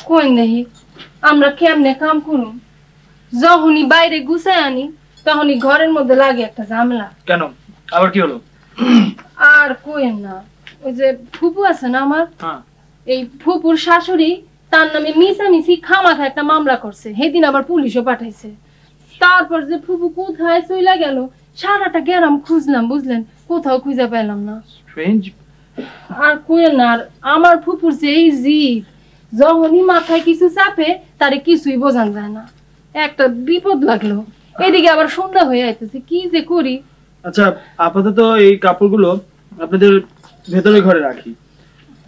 কোন নেহি আমরা কেমনে কাম করুম, যখনই বাইরে গুছাই আনি তখনই ঘরের মধ্যে লাগে একটা ঝামেলা। কেন, আবার কি হলো? আর কোয়েন না, ওই যে ফুপু আছে না আমার, এই ফুপুর শাশুড়ি তার নামে মিছামিছি খামাখা একটা মামলা করছে, সেদিন আবার পুলিশও পাঠাইছে। তারপর যে ফুপু কোথায় চইলা গেল, সারাটা গ্রাম খুঁজলাম বুঝলেন, কোথাও খুঁজে পেলাম না। স্ট্রেঞ্জ। আর কোয়েন না, আর আমার ফুপুর যে এই জিদ, যখনই মাথায় কিছু চাপে তারে কিছুই বোঝান যায় না। একটা বিপদ লাগলো, এদিকে আবার সন্ধ্যা হয়ে আইতেছে, কি যে করি। আচ্ছা, আপাতত এই কাপড়গুলো আপনাদের ভেতরে ঘরে রাখি,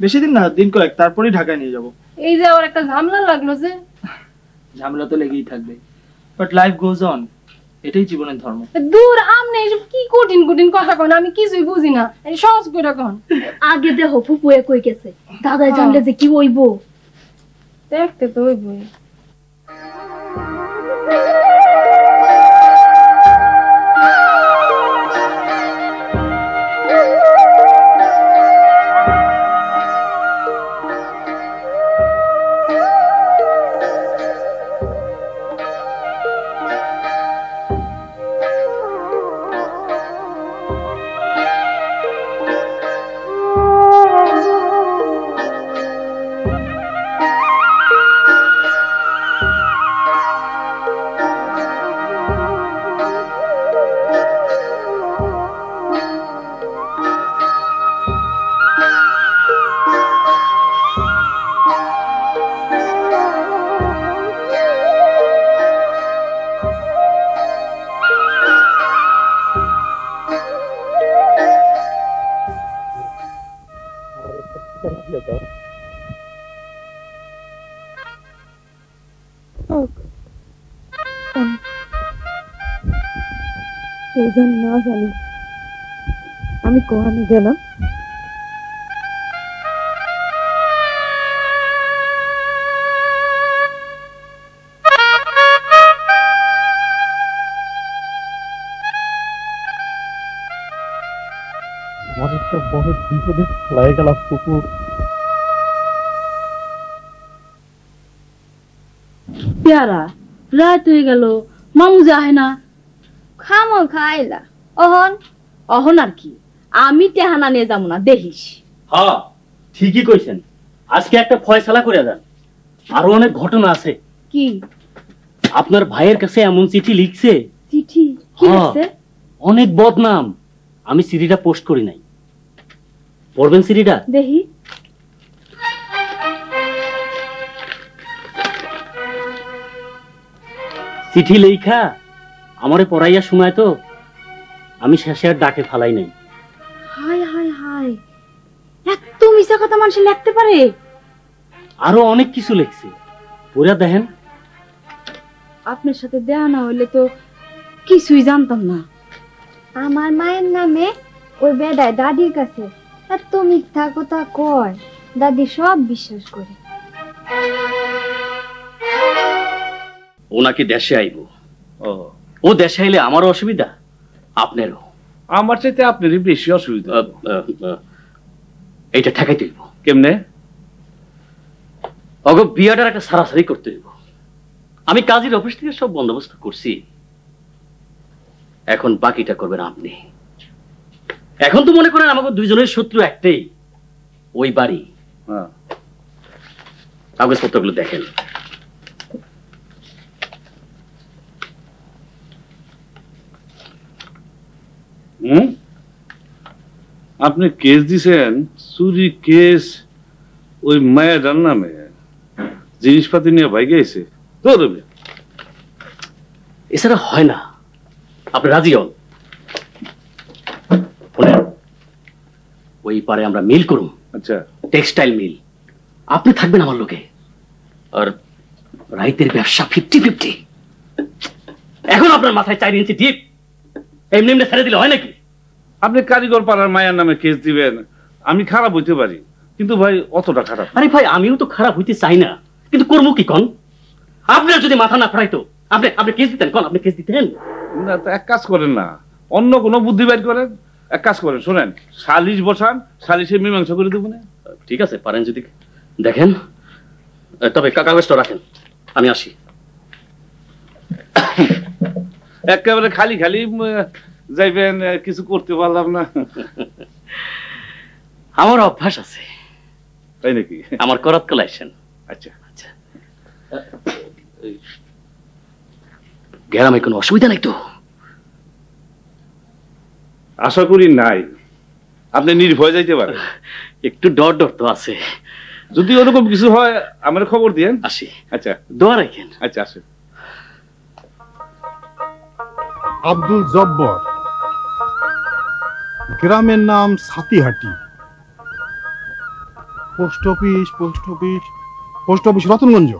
বেশি দিন না, দিন কয়েক, তারপরেই ঢাকায় নিয়ে যাব। এই যে আবার একটা ঝামেলা লাগলো যে। ঝামেলা তো লেগেই থাকবে, বাট লাইফ গোজ অন, এটাই জীবনের ধর্ম। দূর আমনে এসব কি কঠিন কঠিন কথা কন, আমি কিছুই বুঝি না, এই সহজ করে কন। আগে দেখো ফুপুয়ে কই গেছে, দাদা জানলে যে কি হইবো। দেখতে তো হইবই। না জানি আমি কোহানে গেলাম, অনেকটা বড় বিপদে ফেলায় গেলাম ফুপু। পেয়ারা রাত হয়ে গেল, মামু যাহে না। খামো খাইলা অহন অহন আর কি, আমি টেহানা নিয়ে যাবো না, দেখিস। হ্যাঁ ঠিকই কইছেন, আজকে একটা ফয়সালা করে দেন। আরো অনেক ঘটনা আছে। কি? আপনার ভাইয়ের কাছে এমন চিঠি লিখছে, চিঠি কি লিখছে? অনেক বদনাম। আমি চিঠিটা পোস্ট করি নাই, পড়বেন চিঠিটা? দেখি। চিঠি লেখা আমারে পড়াইয়া শোনায় তো, আমি শেষে আর ডাকে ফালাই নাই। হায় হায় হায়, এত মিছা কথা মানুষ লিখতে পারে? আরো অনেক কিছু লিখছে, পড়ে দেখেন। আপনার সাথে দেয়া না হইলে তো কিছুই জানতাম না। আমার মায়ের নামে ওই বেডায় দাদির কাছে এত মিথ্যা কথা কয়, দাদি সব বিশ্বাস করে। ও নাকি দেশে আইব। ও দেশে আইলে আমারও অসুবিধা, আপনারও। আমার চাইতে আপনারই বেশি অসুবিধা। এইটা ঠেকাইতে হইব। কেমনে? অগ বিয়াটার একটা সারাসারি করতে হইব। আমি কাজের অফিস থেকে সব বন্দোবস্ত করছি, এখন বাকিটা করবেন আপনি। এখন তো মনে করেন আমাকে দুইজনের শত্রু একটাই, ওই বাড়ি। কাগজপত্রগুলো দেখেন। আপনি কেস দিছেন, চুরি কেস, ওই মায়ের নামে জিনিসপাতি নিয়ে ভাই গেছে। এছাড়া হয় না, আপনি রাজি হন। ওই পারে আমরা মিল করুন। আচ্ছা, টেক্সটাইল মিল। আপনি থাকবেন আমার লোকে, আর রাইতের ব্যবসা 50-50। এখন আপনার মাথায় 4 ইঞ্চি ডিপ, এমনি এমনি ছেড়ে দিলে হয় নাকি? আপনি কারিগর পাড়ার মায়ের নামে কেস দিবেন, আমি খারাপ হইতে পারি, কিন্তু ভাই অতটা খারাপ। আরে ভাই, আমিও তো খারাপ হইতে চাই না, কিন্তু করবো কি কন? আপনার যদি মাথা না খারাইতো আপনি কেস দিতেন? কন, আপনি কেস দিতেন না? তো এক কাজ করেন না, অন্য কোনো বুদ্ধি বের করেন। এক কাজ করেন, শোনেন, সালিশ বসান, সালিশে মীমাংসা করে দেবো না? ঠিক আছে, পারেন যদি। দেখেন, তবে কাগজটা রাখেন, আমি আসি। একেবারে খালি খালি যাইবেন, কিছু করতে পারলাম না। আমার অভ্যাস আছে। তাই নাকি? আমার করাত কলাইছেন। আচ্ছা আচ্ছা, গ্রামে কোনো অসুবিধা নাই তো? আশা করি নাই। আপনি নির্ভয় যাইতে পারেন। একটু ডর ডর তো আছে। যদি ওরকম কিছু হয় আমার খবর দিয়েন। আসি। আচ্ছা, দোয়া রাখেন। আচ্ছা আসেন। আব্দুল জব্বর, গ্রামের নাম সাতিহাটি, পোস্ট অফিস রতনগঞ্জ।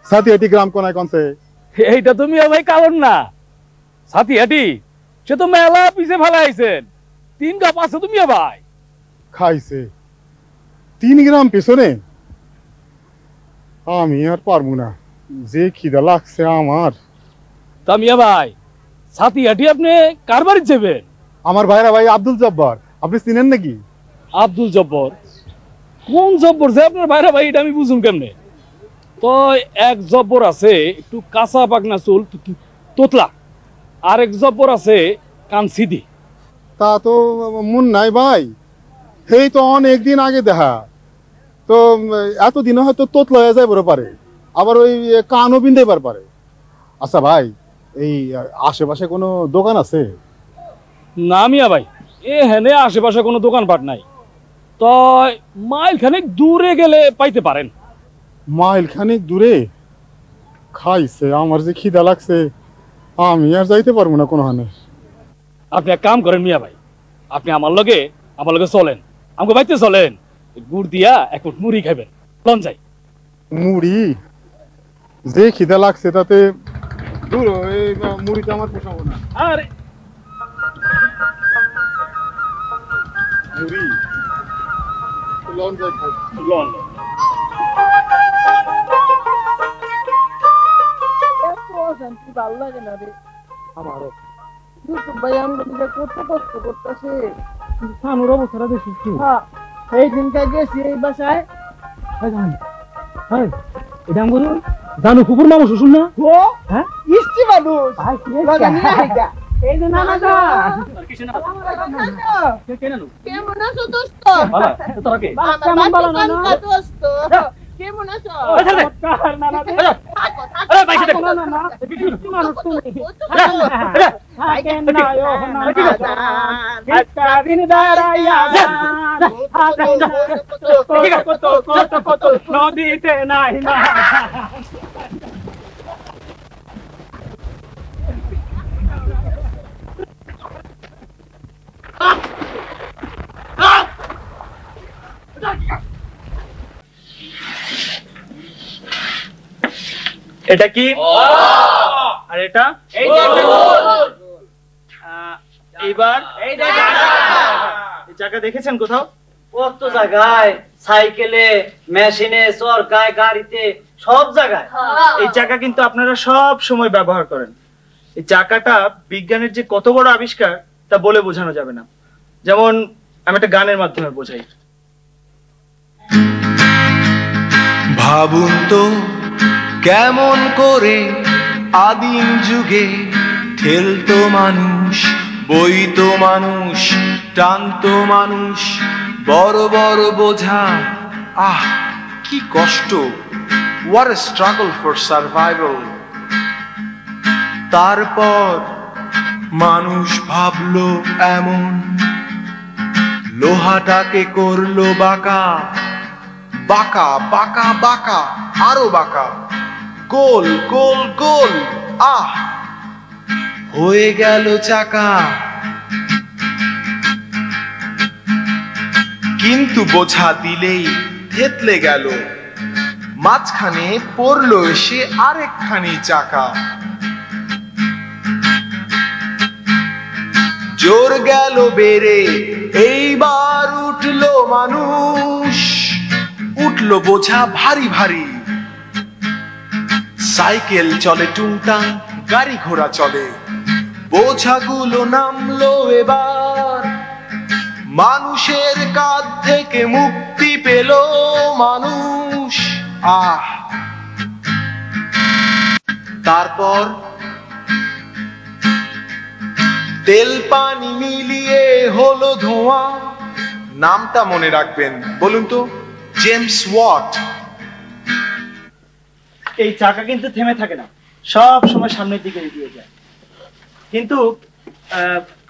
সাতিহাটি গ্রাম কোনায় কোনছে? এইটা তুমি ভাই কারণ না সাথী হাটি, সে তো মেলা পিছে ফেলাইছেন। 3 কাপ আছে তুমি ভাই। খাইছে 3 গ্রাম পেছনে? আমি আর পারবো না, যে খিদা লাগছে আমার। তা মিয়া ভাই, সাথী হাটি আপনি কার বাড়ি যাবেন? আমার ভাইরা ভাই আব্দুল জব্বর, আপনি চিনেন নাকি? আব্দুল জব্বর? কোন জব্বর যে আপনার ভাইরা ভাই, এটা আমি বুঝুন কেমনে? তো এক জব্বর আছে একটু কাঁচা পাকনা চুল তোতলা, আর এক জব্বর আছে কান সিধি। তা তো মন নাই ভাই, সেই তো অনেকদিন আগে দেখা। তো এতদিন হয়তো তোতলা হয়ে যায় বলে পারে, আবার ওই কানও বিনতে পারে। আচ্ছা ভাই, এই আশেপাশে কোনো দোকান আছে? না মিয়া ভাই, এ হেনে আশেপাশে কোনো দোকানপাট নাই। তো মাইল খানিক দূরে গেলে পাইতে পারেন। মাইল খানিক দূরে? খাইছে আমার যে খিদা লাগছে, আমি আর যাইতে পারবো না কোনোখানে। আপনি এক কাম করেন মিয়া ভাই, আপনি আমার লগে চলেন, আমাকে বাইতে চলেন। গুড় দিয়া এক মুড়ি খাবেন, লন যাই। মুড়ি? যে খিদা লাগছে তাতে দূর, এই মুড়িটা আমার পোষাবো না। আরে মুড়ি লন যাই খাই। লন ভালো লাগে না রে আমারও। ভাই আমরা করতে কষ্ট করতেছে, সানুর অবস্থাটা দেখি। এই দিনটা গেছি এই বাসায়, এটা আমি জানো কুকুর মানুষ শুন না? হ্যাঁ ইষ্টি মানুষ এই যে নানা দা। কেমন আছো দোস্ত? দোস্ত কেমন আছো? নদীতে নাই না। এটা কি? আর এটা? এইবার এই জায়গা দেখেছেন কোথাও? কত জায়গায়, সাইকেলে, মেশিনে, সরকায়, গাড়িতে, সব জায়গায়। এই চাকা কিন্তু আপনারা সব সময় ব্যবহার করেন। এই চাকাটা বিজ্ঞানের যে কত বড় আবিষ্কার তা বলে বোঝানো যাবে না। যেমন আমি একটা গানের মাধ্যমে বোঝাই। ভাবুন তো কেমন করে আদিম যুগে ঠেলতো মানুষ, বইতো মানুষ, টানতো মানুষ বড় বড় বোঝা। আহ কি কষ্ট, what a struggle for survival। তারপর মানুষ ভাবলো এমন, লোহাটাকে করলো বাঁকা, বাঁকা বাঁকা বাঁকা আরো বাঁকা, গোল গোল গোল, আহ হয়ে গেল চাকা। কিন্তু বোঝা দিলেই থেতলে গেল, মাঝখানে পড়লো এসে আরেকখানি চাকা। জোর গেল বেড়ে এইবার উঠলো মানুষ, উঠলো বোঝা ভারী ভারী। সাইকেল চলে টুংটাং, গাড়ি ঘোড়া চলে, বোঝাগুলো নামলো এবার। মানুষের কাঁধ থেকে মুক্তি পেল মানুষ। আহ, তারপর তেল পানি মিলিয়ে হলো ধোঁয়া। নামটা মনে রাখবেন, বলুন তো, জেমস ওয়াট। এই চাকা কিন্তু থেমে থাকে না, সব সময় সামনের দিকে এগিয়ে যায়। কিন্তু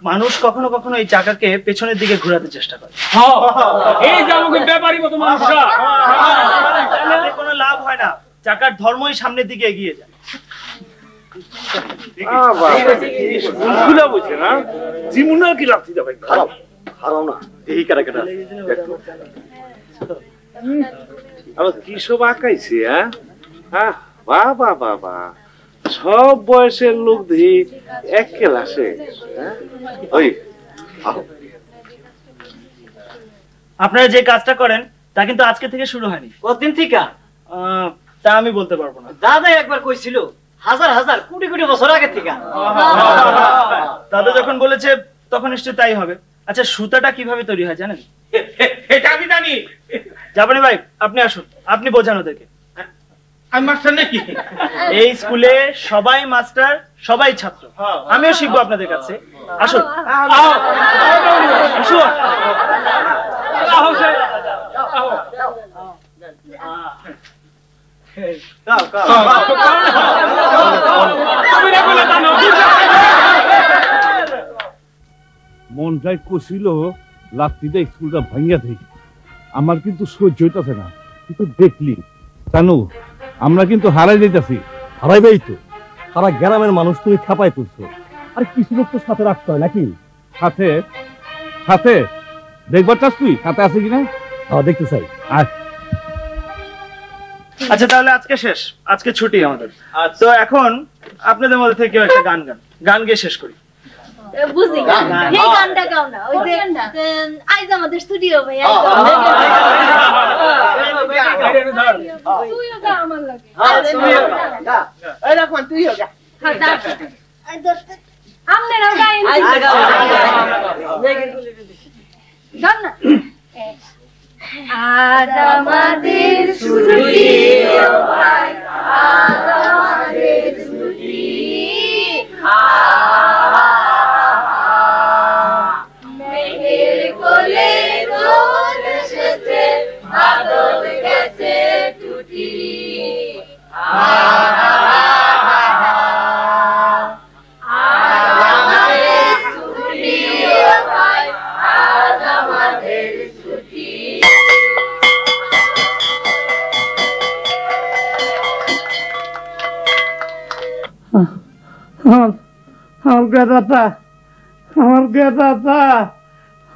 মানুষ কখনো কখনো এই চাকাকে পেছনের দিকে ঘোরাতে চেষ্টা করে। এই যে আমাকে ব্যাপারী মতো মানুষরা, তাতে কোনো লাভ হয় না, চাকার ধর্মই সামনের দিকে এগিয়ে যায়। বুঝছে না জীবন কি লাগছে ভাই, খারাপ হারাও না এই কারাকেটা আবার কি সব আঁকাইছে। হ্যাঁ, বাবা বাবা, সব বয়সের লোক দেখি এক ক্লাসে। ওই আপনারা যে কাজটা করেন তা কিন্তু আজকে থেকে শুরু হয়নি। কতদিন থেকে তা আমি বলতে পারবো না। দাদা একবার কইছিল হাজার হাজার কোটি কোটি বছর আগে থেকে। দাদা যখন বলেছে তখন নিশ্চয় তাই হবে। আচ্ছা, সুতাটা কিভাবে তৈরি হয় জানেন? এটা আমি জানি। জাপানি ভাই, আপনি আসুন, আপনি বোঝান ওদেরকে। আমি মাস্টার নাকি? এই স্কুলে সবাই মাস্টার, সবাই ছাত্র। আমিও শিখবো আপনাদের কাছে। আসুন আসুন। মনটাই কছিল রাত্রিটা স্কুলটা ভাঙিয়া থেকে, আমার কিন্তু সহ্য হইতেছে না। কিন্তু দেখলি জানো, আমরা কিন্তু হারাই যাইতেছি। হারাইবেই তো, সারা গ্রামের মানুষ তুমি ছাপাই তুলছো, আর কিছু লোক তো সাথে রাখতে হয় নাকি? সাথে সাথে দেখবার চাস তুই সাথে আছে কিনা? দেখতে চাই। আচ্ছা, তাহলে আজকে শেষ, আজকে ছুটি আমাদের। তো এখন আপনাদের মধ্যে থেকে কেউ একটা গান গেয়ে শেষ করি। বুঝি এই গানটা গাও না, ওই যে আইজ আমাদের স্টুডিও ভাই। তুইও গা আমার লাগে। এই রাখমান, তুইও গা। আপনারাও গাইন। গান না। আজ আমাদের ছুটি ভাই, আজ আমাদের ছুটি। মেঘের কোলে রোদ এসেছে, বাদল গেছে টুটি। আমার গেদাটা, আমার গেদাটা,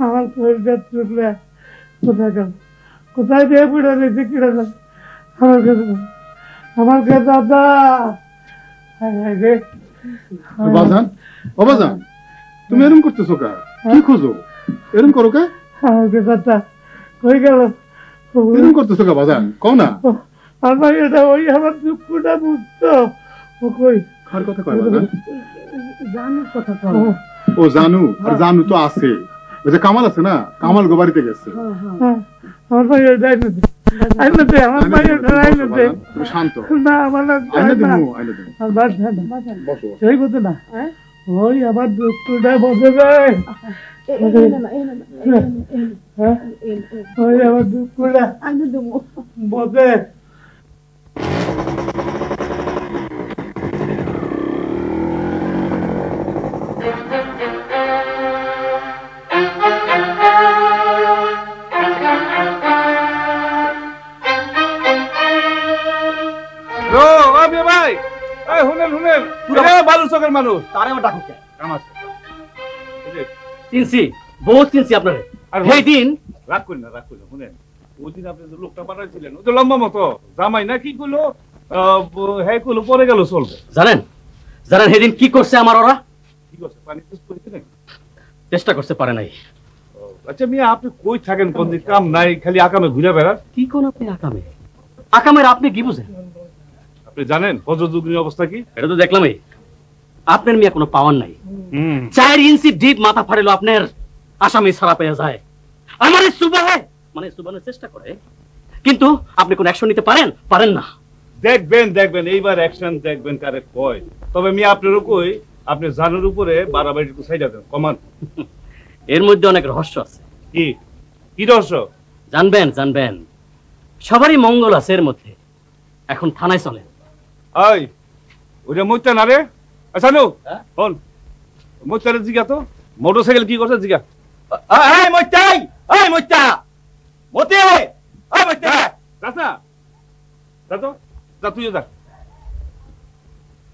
আমার শরীরটা চুকলে কোথায় গেল, কোথায় দিয়ে পড়ে রয়েছে কিনা গেল আমার গেদাটা, আমার গেদাটা। বাজান, ও বাজান, তুমি এরকম করতেছো কা? কি খোঁজো? এরকম করো কা? আমার গেদাটা কই গেল? এরকম করতেছো কা বাজান? কও না। আমার এটা ওই আমার দুঃখটা বুঝতো। ও কই? কার কথা কয় বাজান? জানুর কথা কয়। ও জানু, আর জানু তো আছে, ওই যে কামাল আছে না, কামাল গো বাড়িতে গেছে। আমার ভাই যাই না, আইনে দে, আমার ভাই আইনে দে। তুমি শান্ত। না, আমার না, আইনে দিমু, আইনে দিমু। আর বাদ না, বসো। সেই কথা না, ওই আমার দুঃখটা বসে যায়। ওই আমার দুঃখটা বসে। মানুষ তারে আমার ডাকুক কে? চিনছি, বহুত চিনছি আপনারে। আর সেই দিন রাগ করি না, রাগ করি না, শুনেন ওই দিন আপনি যে লোকটা পাঠাইছিলেন, ওই যে লম্বা মতো জামাই না কি করলো, হ্যাঁ করলো, পরে গেল চলবে। জানেন জানেন সেদিন কি করছে আমার ওরা? কি করছে? পানি টেস্ট করেছে নাকি? চেষ্টা করতে পারে নাই। আচ্ছা মিয়া, আপনি কই থাকেন? কোন দিন কাম নাই, খালি আকামে ঘুরে বেড়ান? কি কোন আপনি আকামে? আকামের আপনি কি বুঝেন? আপনি জানেন ফজরুদ্দিনের অবস্থা কি? এটা তো দেখলামই। আপনার মিয়া কোনো পাওয়ার নাই। 4 ইঞ্চি ডিপ মাথা ফাড়িল আপনার, আসামি ছাড়া পেয়ে যায়। আমার সুবাহে মানে সুবানের চেষ্টা করে, কিন্তু আপনি কোন অ্যাকশন নিতে পারেন না। দেখবেন এইবার অ্যাকশন দেখবেন কারে কয়। তবে মিয়া আপনারও কই, আপনি জানের উপরে বাড়াবাড়ি একটু সাইডা দেন, কমান। এর মধ্যে অনেক রহস্য আছে। কি রহস্য? জানবেন। সবারই মঙ্গল আছে এর মধ্যে। এখন থানায় চলে। ওইটা মইতা না রে? আচ্ছা নো বল, মইতারে জিগা তো মোটরসাইকেল কি করছে জিগা। এই মইতাই, এই মইতা মতে, এই মইতা রাসা যা তো, যা তুই যা,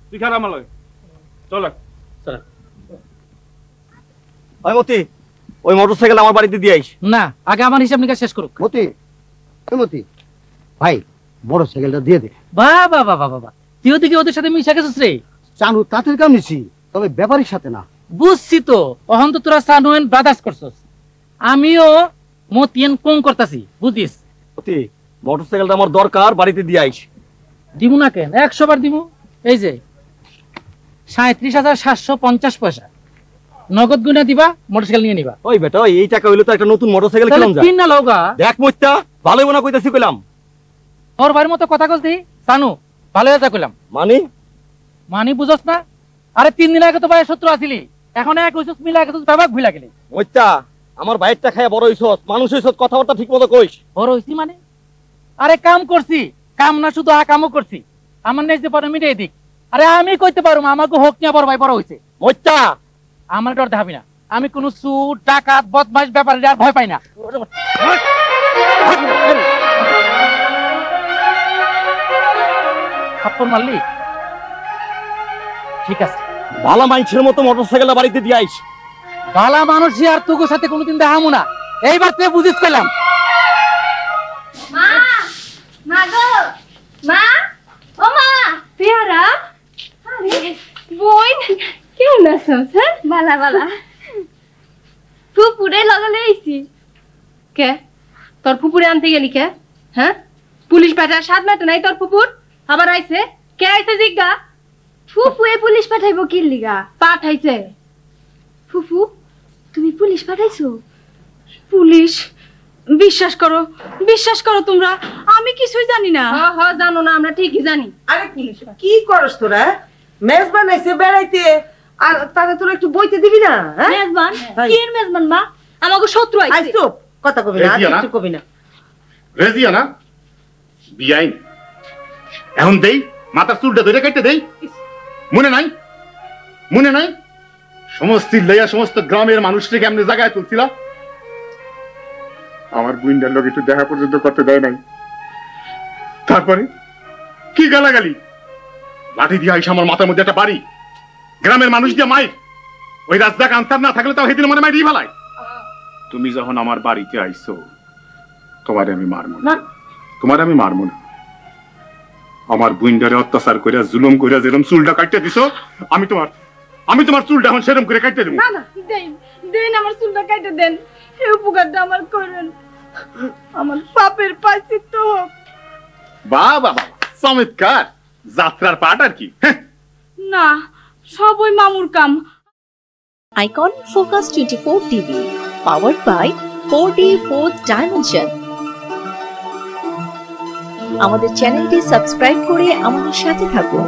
তুই খারাপ আমার লাগে চল। ওই মতি, ওই মোটরসাইকেল আমার বাড়িতে দিয়ে আইস। না, আগে আমার হিসাব নিকাশ শেষ করুক। মতি, ওই মতি ভাই, মোটরসাইকেলটা দিয়ে দে। বাবা বাবা বাবা, তুইও দেখি ওদের সাথে মিশা গেছিস রে। চানু তাঁতের কাম নিছি, তবে ব্যাপারীর সাথে না। বুঝছি তো, অহন তো তোরা সানুয়েন ব্রাদার্স করছস, আমিও মতিয়ান কোন করতাছি, বুঝিস? মতি, মোটরসাইকেলটা আমার দরকার, বাড়িতে দিয়ে আইস। দিমু না কেন, 100 বার দিমু। এই যে 37,750 পয়সা নগদ গুনা দিবা, মোটরসাইকেল নিয়ে নিবা। ওই বেটা, এই টাকা হইলে তো একটা নতুন মোটরসাইকেল কিনলাম যায়। কিন না লওগা। দেখ মইতা, ভালোই মনে কইতাছি কইলাম। ওর ভাইয়ের মতো কথা কইছি সানু, ভালো হয়ে কইলাম। মানি বুঝছ না? আরে 3 দিন আগে তো ভাই শত্রু আছিলি, এখন এক হইছস মিলা গেছস, বাবাক ভুলা গেলি। মইতা, আমার ভাইয়েরটা খায়া বড় হইছস, মানুষ হইছস, কথাবার্তা ঠিকমতো কইস। বড় হইছি মানে? আরে কাম করছি, কাম না শুধু কামও করছি। আমার নেই যে পরে মিটাই দিক। আরে আমি কইতে পারুম আমাকে হোক নিয়া বড় ভাই বড় হইছে। মইতা, আমার ডর দেখাবি না। আমি কোন চুর ডাকাত বদমাইশ ব্যাপারে আর ভয় পাই না। থাপ্পড় মারলি? ঠিক আছে, ভালো মানুষের মতো মোটরসাইকেলটা বাড়িতে দিয়ে আইস। ভালো মানুষ আর তোর সাথে কোনোদিন দেখামু না, এইবার তুই বুঝিস কইলাম। মা, মা গো, মা, ও মা, পেয়ারা, আরে বোন, কেমন আছস? হ্যাঁ, বালা। ফুপুরে লাগালে আইছি। কে তোর ফুপুরে আনতে গেলি কে? হ্যাঁ, পুলিশ পাঠার 7 মাস নাই তোর ফুপুর, আবার আইছে। কে আইছে জিজ্ঞা? ফুফুয়ে পুলিশ পাঠাইবো কি লিগা? পাঠাইছে। ফুফু, তুমি পুলিশ পাঠাইছো? পুলিশ? বিশ্বাস করো তোমরা, আমি কিছুই জানি না। হ্যাঁ জানো না, আমরা ঠিকই জানি। আরে কি করস তোরা? মেজবান আইছে বেড়াইতে, আর তারে তোরা একটু বইতে দিবি না? মেজবান? কি এর মেজবান মা? আমাকে শত্রু আইছে। আইছো, কথা কবি না, কিছু কবি না। রেজিয়া না বিয়াইন, এখন দেই মাথার চুলটা ধরে কাটতে দেই। মনে নাই সমস্ত লইয়া সমস্ত গ্রামের মানুষকে কেমনে জায়গায় তুলছিল। আমার বুইন্ডার লোক একটু দেখা পর্যন্ত করতে দেয় নাই। তারপরে কি গালাগালি, লাঠি দিয়ে আইসা আমার মাথার মধ্যে একটা বাড়ি, গ্রামের মানুষ দিয়ে মাইর। ওই রাজদাক আনসার না থাকলে তাও সেদিন মনে মাইরি ফেলায়। তুমি যখন আমার বাড়িতে আইছো, তোমারে আমি মারবো না। আমার বুইন্ডারে অত্যাচার করে জুলুম করে যেরকম চুলটা কাটতে দিছো, আমি তোমার চুলটা এখন সেরকম করে কাটতে দেবো। না দেন আমার চুলটা কেটে দেন, এই উপকারটা আমার করেন, আমার পাপের প্রায়শ্চিত্ত হোক। বাবা চমৎকার, যাত্রার পাট আর কি। না, সব ওই মামুর কাম। Icon focus 24 TV, powered by 4D Fourth Dimension। আমাদের চ্যানেলটি সাবস্ক্রাইব করে আমাদের সাথে থাকুন।